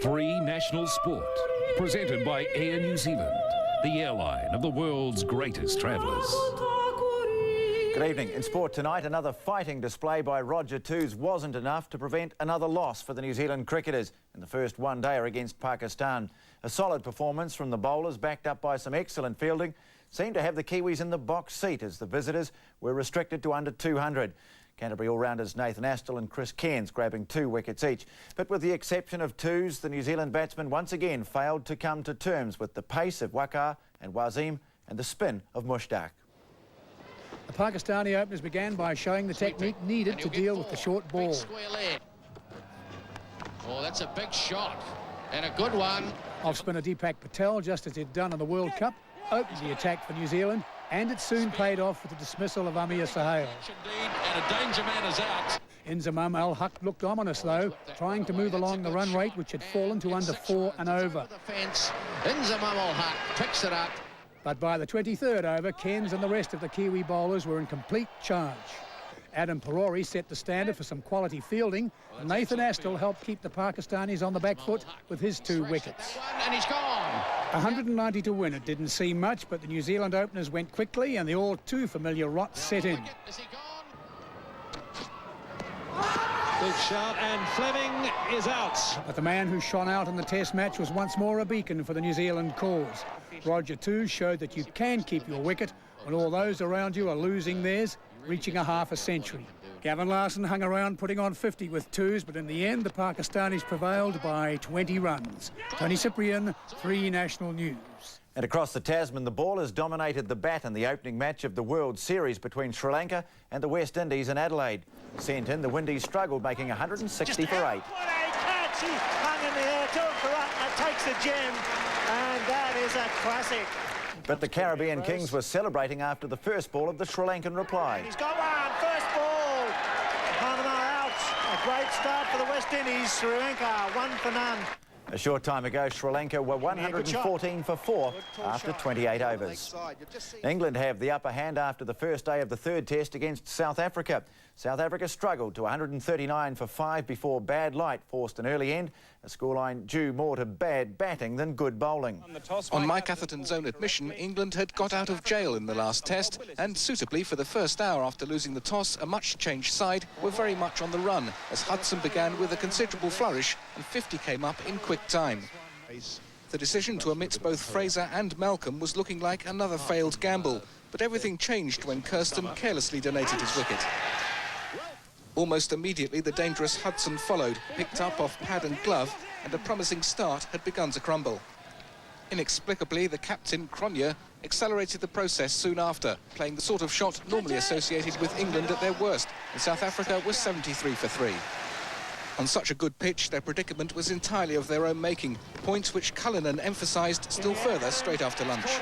Free national sport, presented by Air New Zealand, the airline of the world's greatest travellers. Good evening. In sport tonight, another fighting display by Roger Twos wasn't enough to prevent another loss for the New Zealand cricketers in the first one-dayer against Pakistan. A solid performance from the bowlers, backed up by some excellent fielding, seemed to have the Kiwis in the box seat as the visitors were restricted to under 200. Canterbury all-rounders Nathan Astle and Chris Cairns grabbing 2 wickets each. But with the exception of Twos, the New Zealand batsmen once again failed to come to terms with the pace of Waqar and Wasim and the spin of Mushtaq. The Pakistani openers began by showing the technique needed to deal with the short ball. Oh, that's a big shot and a good one. Off-spinner Deepak Patel, just as he'd done in the World Cup, opened the attack for New Zealand, and it soon paid off with the dismissal of Amir Sohail. And a danger man is out. Inzamam Al-Haq looked ominous though, trying to move along the run rate, which had fallen to under 4 and over. Inzamam Al-Haq picks it up. But by the 23rd over, Cairns and the rest of the Kiwi bowlers were in complete charge. Adam Perori set the standard for some quality fielding, and Nathan Astle helped keep the Pakistanis on the back foot with his 2 wickets. And he's gone. 190 to win. It didn't seem much, but the New Zealand openers went quickly and the all too familiar rot set in. Is he gone? Big shot, and Fleming is out. But the man who shone out in the Test match was once more a beacon for the New Zealand cause. Roger Twos showed that you can keep your wicket when all those around you are losing theirs, reaching a half a century. Gavin Larson hung around putting on 50 with Twos, but in the end the Pakistanis prevailed by 20 runs. Tony Cyprian, 3 National News. And across the Tasman, the ballers dominated the bat in the opening match of the World Series between Sri Lanka and the West Indies in Adelaide. Sent in, the Windies struggled, making 160 for 8. What a catch! He hung in the air, took the run, and takes a gem, and that is a classic. But the Caribbean Kings were celebrating after the first ball of the Sri Lankan reply. He's got one, first ball. Panama out. A great start for the West Indies. Sri Lanka, 1 for none. A short time ago, Sri Lanka were 114 for 4 after 28 overs. England have the upper hand after the first day of the 3rd test against South Africa. South Africa struggled to 139 for 5 before bad light forced an early end, a scoreline due more to bad batting than good bowling. On Mike Atherton's own admission, England had got out of jail in the last test, and suitably for the first hour after losing the toss, a much-changed side were very much on the run, as Hudson began with a considerable flourish and 50 came up in quick time. The decision to omit both Fraser and Malcolm was looking like another failed gamble, but everything changed when Kirsten carelessly donated his wicket. Almost immediately, the dangerous Hudson followed, picked up off pad and glove, and a promising start had begun to crumble. Inexplicably, the captain, Cronje, accelerated the process soon after, playing the sort of shot normally associated with England at their worst, and South Africa was 73 for 3. On such a good pitch, their predicament was entirely of their own making, points which Cullinan emphasised still further straight after lunch.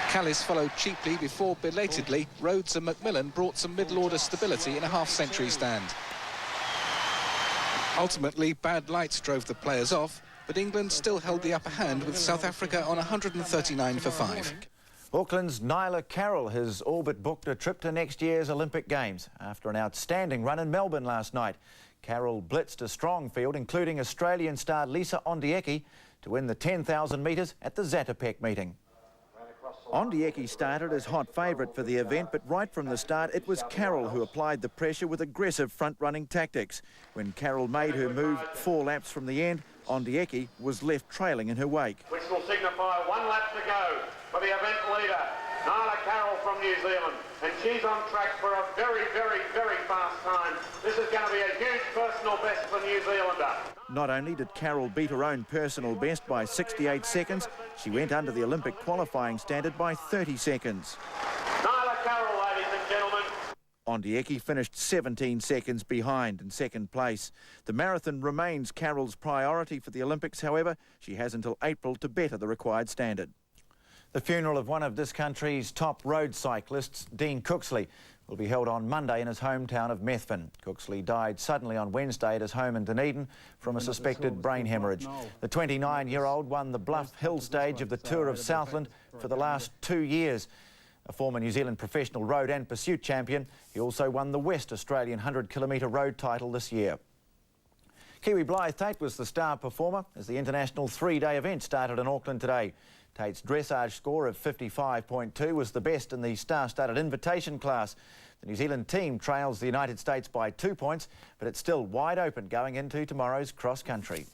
Callis followed cheaply before, belatedly, Rhodes and Macmillan brought some middle-order stability in a half-century stand. Ultimately, bad lights drove the players off, but England still held the upper hand with South Africa on 139 for 5. Auckland's Nyla Carroll has all but booked a trip to next year's Olympic Games after an outstanding run in Melbourne last night. Carroll blitzed a strong field, including Australian star Lisa Ondieki, to win the 10,000 metres at the Zatopek meeting. Ondieki started as hot favourite for the event, but right from the start it was Carroll who applied the pressure with aggressive front-running tactics. When Carroll made her move 4 laps from the end, Ondieki was left trailing in her wake. Which will signify 1 lap to go for the event leader, Nyla Carroll from New Zealand, and she's on track for a very, very, very fast time. This is going to be a huge personal best for New Zealander. Not only did Carroll beat her own personal best by 68 seconds, she went under the Olympic qualifying standard by 30 seconds. Nyla Carroll, ladies and gentlemen. Ondieki finished 17 seconds behind in second place. The marathon remains Carroll's priority for the Olympics, however. She has until April to better the required standard. The funeral of one of this country's top road cyclists, Dean Cooksley, will be held on Monday in his hometown of Methven. Cooksley died suddenly on Wednesday at his home in Dunedin from a suspected brain hemorrhage. The 29-year-old won the Bluff Hill stage of the Tour of Southland for the last 2 years. A former New Zealand professional road and pursuit champion, he also won the West Australian 100-kilometre road title this year. Kiwi Blyth Tait was the star performer as the international three-day event started in Auckland today. Tait's dressage score of 55.2 was the best in the star-studded invitation class. The New Zealand team trails the United States by 2 points, but it's still wide open going into tomorrow's cross-country.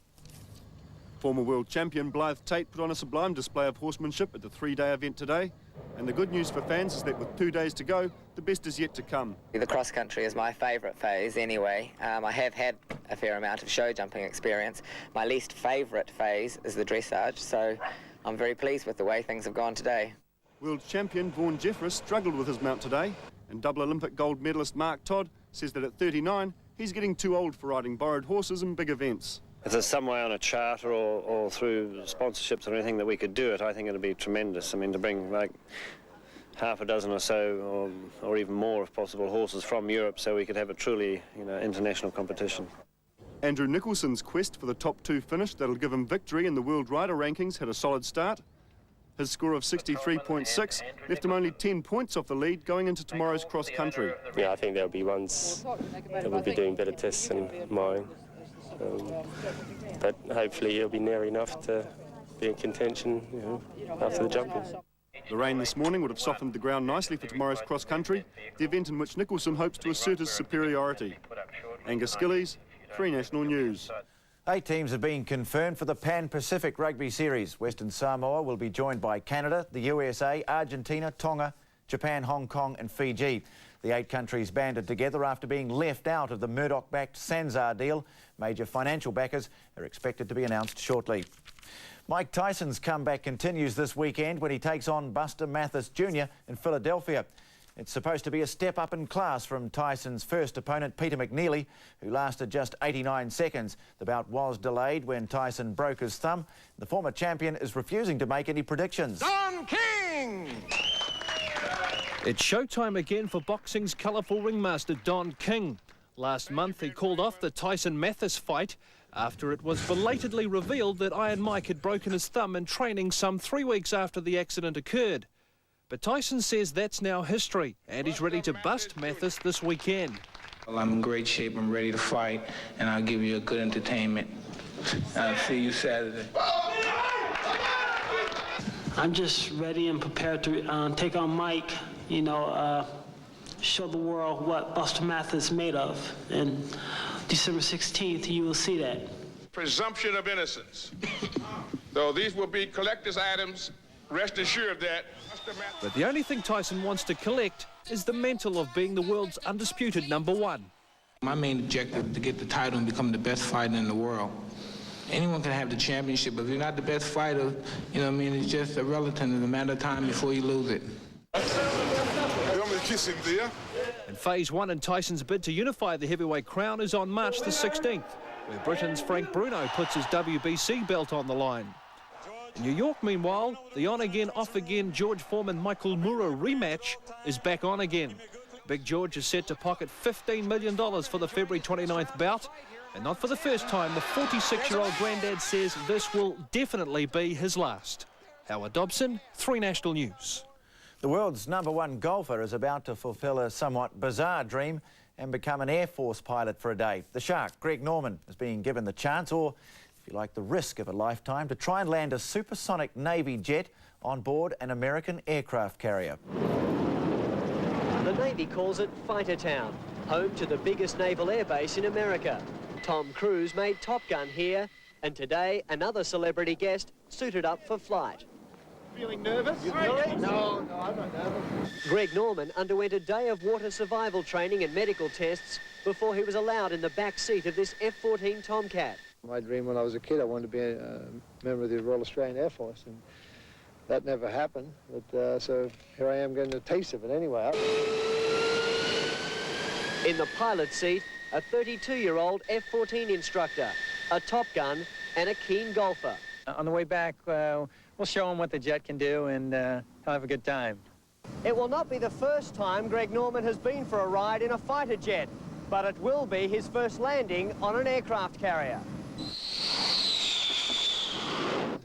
Former world champion Blyth Tait put on a sublime display of horsemanship at the three-day event today. And the good news for fans is that with 2 days to go, the best is yet to come. The cross-country is my favourite phase anyway. I have had a fair amount of show jumping experience. My least favourite phase is the dressage, so I'm very pleased with the way things have gone today. World champion Vaughan Jeffress struggled with his mount today, and double Olympic gold medalist Mark Todd says that at 39, he's getting too old for riding borrowed horses in big events. If there's some way on a charter or through sponsorships or anything that we could do it, I think it'd be tremendous. I mean, to bring like half a dozen or so, or even more if possible, horses from Europe so we could have a truly, international competition. Andrew Nicholson's quest for the top two finish that'll give him victory in the world rider rankings had a solid start. His score of 63.6 left him only 10 points off the lead going into tomorrow's cross-country. Yeah, I think there'll be ones that will be doing better tests than mine. But hopefully he'll be near enough to be in contention, after the jumping. The rain this morning would have softened the ground nicely for tomorrow's cross-country, the event in which Nicholson hopes to assert his superiority. Angus Gillies, 3 National News. 8 teams have been confirmed for the Pan-Pacific Rugby Series. Western Samoa will be joined by Canada, the USA, Argentina, Tonga, Japan, Hong Kong and Fiji. The 8 countries banded together after being left out of the Murdoch-backed Sanzar deal. Major financial backers are expected to be announced shortly. Mike Tyson's comeback continues this weekend when he takes on Buster Mathis Jr. in Philadelphia. It's supposed to be a step up in class from Tyson's first opponent, Peter McNeely, who lasted just 89 seconds. The bout was delayed when Tyson broke his thumb. The former champion is refusing to make any predictions. Don King! It's showtime again for boxing's colourful ringmaster Don King. Last month he called off the Tyson-Mathis fight after it was belatedly revealed that Iron Mike had broken his thumb in training some 3 weeks after the accident occurred. But Tyson says that's now history and he's ready to bust Mathis this weekend. Well, I'm in great shape, I'm ready to fight, and I'll give you a good entertainment. I'll see you Saturday. I'm just ready and prepared to take on Mike, show the world what Buster Mathis is made of. And December 16th, you will see that. Presumption of innocence. Though these will be collector's items, rest assured of that. But the only thing Tyson wants to collect is the mantle of being the world's undisputed #1. My main objective is to get the title and become the best fighter in the world. Anyone can have the championship, but if you're not the best fighter, it's just irrelevant. It's a matter of time before you lose it. You want me to kiss him there? And Phase 1 in Tyson's bid to unify the heavyweight crown is on March the 16th, where Britain's Frank Bruno puts his WBC belt on the line. In New York, meanwhile, the on-again, off-again George Foreman-Michael Mura rematch is back on again. Big George is set to pocket $15 million for the February 29th bout. And not for the first time, the 46-year-old granddad says this will definitely be his last. Howard Dobson, 3 National News. The world's #1 golfer is about to fulfil a somewhat bizarre dream and become an Air Force pilot for a day. The Shark, Greg Norman, is being given the chance, or if you like, the risk of a lifetime, to try and land a supersonic Navy jet on board an American aircraft carrier. The Navy calls it Fighter Town, home to the biggest naval airbase in America. Tom Cruise made Top Gun here, and today another celebrity guest suited up for flight. Feeling nervous? You feel it? No, I'm not nervous. Greg Norman underwent a day of water survival training and medical tests before he was allowed in the back seat of this F-14 Tomcat. My dream when I was a kid, I wanted to be a member of the Royal Australian Air Force, and that never happened. But so here I am getting a taste of it anyway. In the pilot seat, a 32-year-old F-14 instructor, a Top Gun and a keen golfer. On the way back, we'll show him what the jet can do, and he'll have a good time. It will not be the first time Greg Norman has been for a ride in a fighter jet, but it will be his first landing on an aircraft carrier.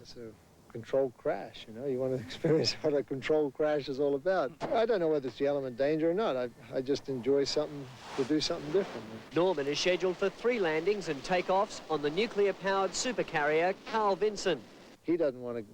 It's a controlled crash, you know. You want to experience what a controlled crash is all about. I don't know whether it's the element danger or not. I just enjoy something to do something different. Norman is scheduled for 3 landings and takeoffs on the nuclear-powered supercarrier Carl Vinson. He doesn't want to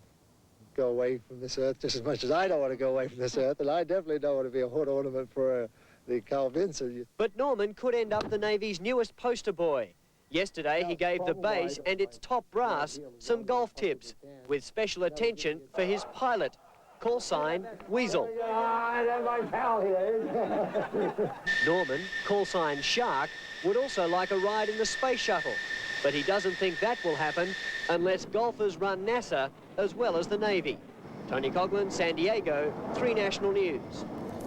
go away from this earth just as much as I don't want to go away from this earth, and I definitely don't want to be a hot ornament for the Carl Vinson. But Norman could end up the Navy's newest poster boy. Yesterday, he gave the base and its top brass some golf tips, with special attention for his pilot, call sign Weasel. Norman, call sign Shark, would also like a ride in the space shuttle, but he doesn't think that will happen unless golfers run NASA as well as the Navy. Tony Coughlin, San Diego, 3 National News.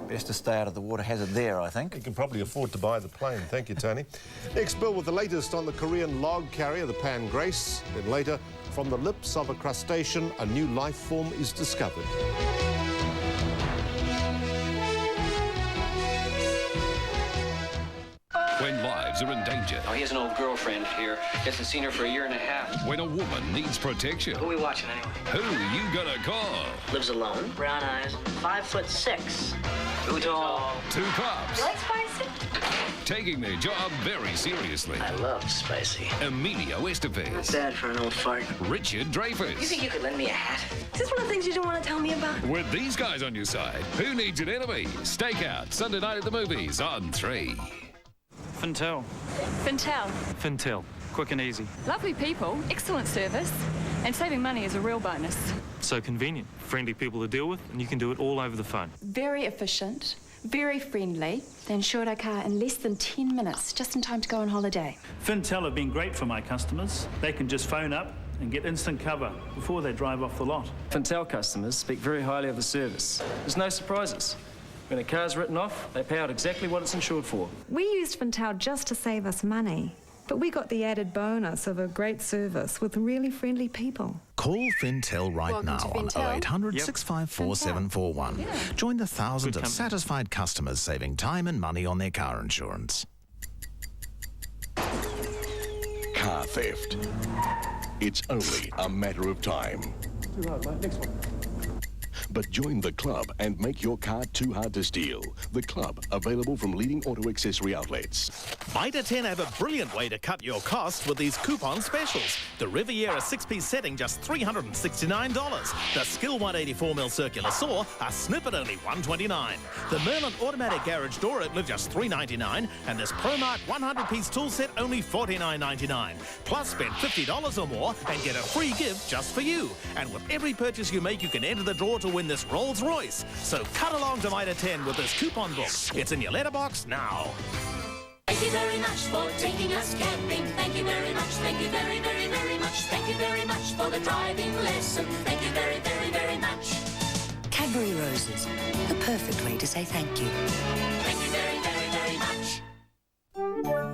Best to stay out of the water hazard there, I think. You can probably afford to buy the plane. Thank you, Tony. Next, Bill, with the latest on the Korean log carrier, the Pan Grace. Then later, from the lips of a crustacean, a new life form is discovered. When lives are in danger. Oh, he has an old girlfriend here. Hasn't seen her for a year and a half. When a woman needs protection. Who are we watching anyway? Who you gonna call? Lives alone, brown eyes, 5'6". Who tall? 2 pups. You like spicy? Taking their job very seriously. I love spicy. Emilio Estevez. Not bad for an old fart. Richard Dreyfuss. You think you could lend me a hat? Is this one of the things you don't want to tell me about? With these guys on your side, who needs an enemy? Stakeout, Sunday night at the movies on 3. Fintel. Fintel. Fintel. Quick and easy. Lovely people, excellent service, and saving money is a real bonus. So convenient. Friendly people to deal with, and you can do it all over the phone. Very efficient, very friendly. They insured our car in less than 10 minutes, just in time to go on holiday. Fintel have been great for my customers. They can just phone up and get instant cover before they drive off the lot. Fintel customers speak very highly of the service. There's no surprises. When a car's written off, they pay out exactly what it's insured for. We used Fintel just to save us money, but we got the added bonus of a great service with really friendly people. Call Fintel right now on 0800 654 741. Join the thousands of satisfied customers saving time and money on their car insurance. Car theft. It's only a matter of time. Next one. But join the club and make your car too hard to steal. The club, available from leading auto accessory outlets. Mitre 10 have a brilliant way to cut your costs with these coupon specials. The Riviera 6-piece setting, just $369. The Skill 184mm circular saw, a snip at only $129. The Merlin automatic garage door opener, just $399. And this ProMark 100-piece tool set, only $49.99. Plus, spend $50 or more and get a free gift just for you. And with every purchase you make, you can enter the draw to win this Rolls Royce. So cut along to Mitre 10 with this coupon book. It's in your letterbox now. Thank you very much for taking us camping. Thank you very much. Thank you very, very, very much. Thank you very much for the driving lesson. Thank you very, very, very much. Cadbury Roses, the perfect way to say thank you. Thank you very, very, very much.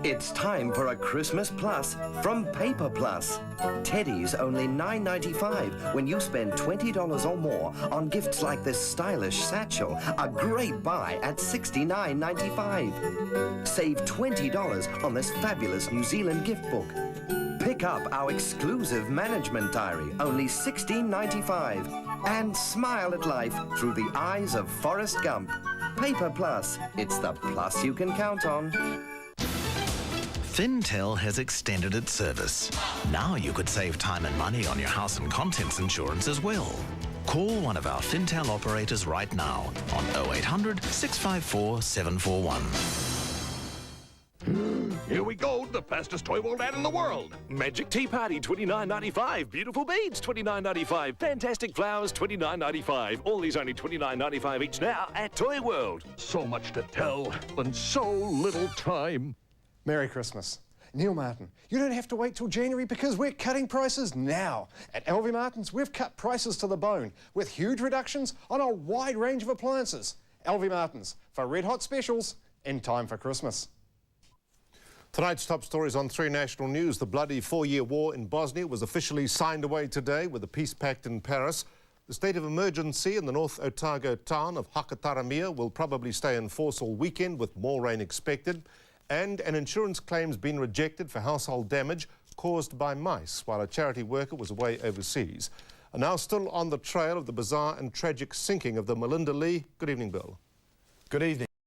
It's time for a Christmas Plus from Paper Plus. Teddy's only $9.95 when you spend $20 or more on gifts like this stylish satchel, a great buy at $69.95. Save $20 on this fabulous New Zealand gift book. Pick up our exclusive management diary, only $16.95. And smile at life through the eyes of Forrest Gump. Paper Plus, it's the plus you can count on. Fintel has extended its service. Now you could save time and money on your house and contents insurance as well. Call one of our Fintel operators right now on 0800 654 741. Here we go, the fastest Toyworld ad in the world. Magic Tea Party, $29.95. Beautiful beads, $29.95. Fantastic flowers, $29.95. All these only $29.95 each now at Toyworld. So much to tell and so little time. Merry Christmas. Neil Martin, you don't have to wait till January because we're cutting prices now. At LV Martin's, we've cut prices to the bone with huge reductions on a wide range of appliances. LV Martin's, for red hot specials in time for Christmas. Tonight's top stories on 3 National News. The bloody 4-year war in Bosnia was officially signed away today with a peace pact in Paris. The state of emergency in the North Otago town of Hakataramia will probably stay in force all weekend with more rain expected. And an insurance claim's been rejected for household damage caused by mice while a charity worker was away overseas. are now still on the trail of the bizarre and tragic sinking of the Melinda Lee. Good evening, Bill. Good evening.